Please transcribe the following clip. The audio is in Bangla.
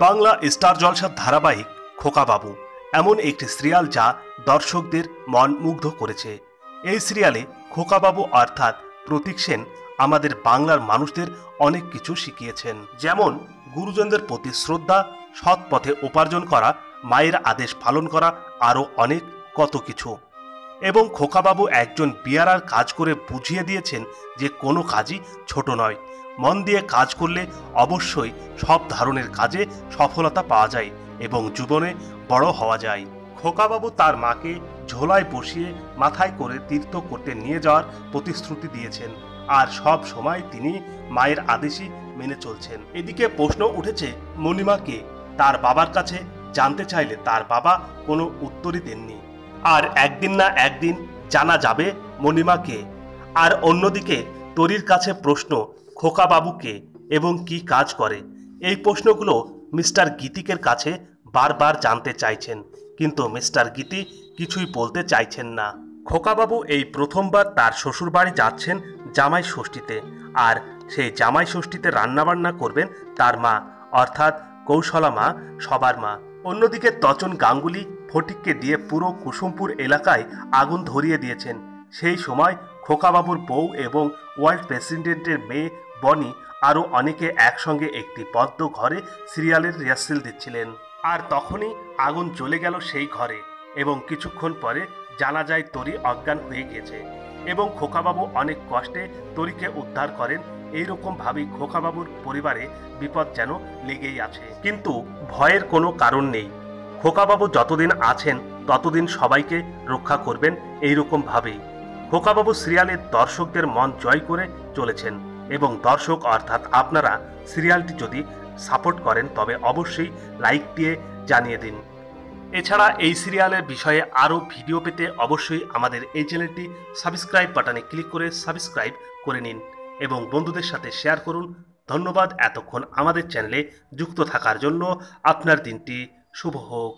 বাংলা স্টার জলসার ধারাবাহিক খোকাবাবু এমন একটি সিরিয়াল যা দর্শকদের মন মুগ্ধ করেছে। এই সিরিয়ালে খোকাবাবু অর্থাৎ প্রতীক সেন আমাদের বাংলার মানুষদের অনেক কিছু শিখিয়েছেন, যেমন গুরুজনদের প্রতি শ্রদ্ধা, সৎ পথে উপার্জন করা, মায়ের আদেশ পালন করা, আরও অনেক কত কিছু। এবং খোকাবাবু একজন বিয়ারার কাজ করে বুঝিয়ে দিয়েছেন যে কোনো কাজই ছোট নয়, মন দিয়ে কাজ করলে অবশ্যই সব ধরনের কাজে সফলতা পাওয়া যায় এবং জীবনে বড় হওয়া যায়। খোকাবাবু তার মাকে ঝোলায় বসিয়ে মাথায় করে তীর্থ করতে নিয়ে যাওয়ার প্রতিশ্রুতি দিয়েছেন, আর সব সময় তিনি মায়ের আদেশই মেনে চলছেন। এদিকে প্রশ্ন উঠেছে মণিমাকে তার বাবার কাছে জানতে চাইলে তার বাবা কোনো উত্তরই দেননি, আর একদিন না একদিন জানা যাবে মণিমাকে। আর অন্যদিকে তরির কাছে প্রশ্ন খোকাবাবুকে এবং কি কাজ করে, এই প্রশ্নগুলো মিস্টার গীতিকের কাছে বারবার জানতে চাইছেন, কিন্তু মিস্টার গীতি কিছুই বলতে চাইছেন না। খোকাবাবু এই প্রথমবার তার শ্বশুরবাড়ি যাচ্ছেন জামাই ষষ্ঠীতে, আর সেই জামাই ষষ্ঠীতে রান্নাবান্না করবেন তার মা অর্থাৎ কৌশলা মা, সবার মা। অন্যদিকে তচন গাঙ্গুলি ফটিককে দিয়ে পুরো কুসুমপুর এলাকায় আগুন ধরিয়ে দিয়েছেন। সেই সময় খোকাবাবুর বউ এবং ওয়ার্ল্ড প্রেসিডেন্টের মেয়ে বনি আরও অনেকে একসঙ্গে একটি বদ্ধ ঘরে সিরিয়ালের রিহার্সেল দিচ্ছিলেন, আর তখনই আগুন জ্বলে গেল সেই ঘরে এবং কিছুক্ষণ পরে জানা যায় তরি অজ্ঞান হয়ে গিয়েছে এবং খোকাবাবু অনেক কষ্টে তরিকে উদ্ধার করেন। এইরকম ভাবেই খোকাবাবুর পরিবারে বিপদ যেন লেগেই আছে, কিন্তু ভয়ের কোনো কারণ নেই। খোকাবাবু যতদিন আছেন ততদিন সবাইকে রক্ষা করবেন, এইরকম ভাবেই খোকাবাবু সিরিয়ালের দর্শকদের মন জয় করে চলেছেন। এবং দর্শক অর্থাৎ আপনারা সিরিয়ালটি যদি সাপোর্ট করেন তবে অবশ্যই লাইক দিয়ে জানিয়ে দিন। এছাড়া এই সিরিয়ালের বিষয়ে আরও ভিডিও পেতে অবশ্যই আমাদের এই চ্যানেলটি সাবস্ক্রাইব বাটনে ক্লিক করে সাবস্ক্রাইব করে নিন এবং বন্ধুদের সাথে শেয়ার করুন। ধন্যবাদ এতক্ষণ আমাদের চ্যানেলে যুক্ত থাকার জন্য। আপনার দিনটি শুভ হোক।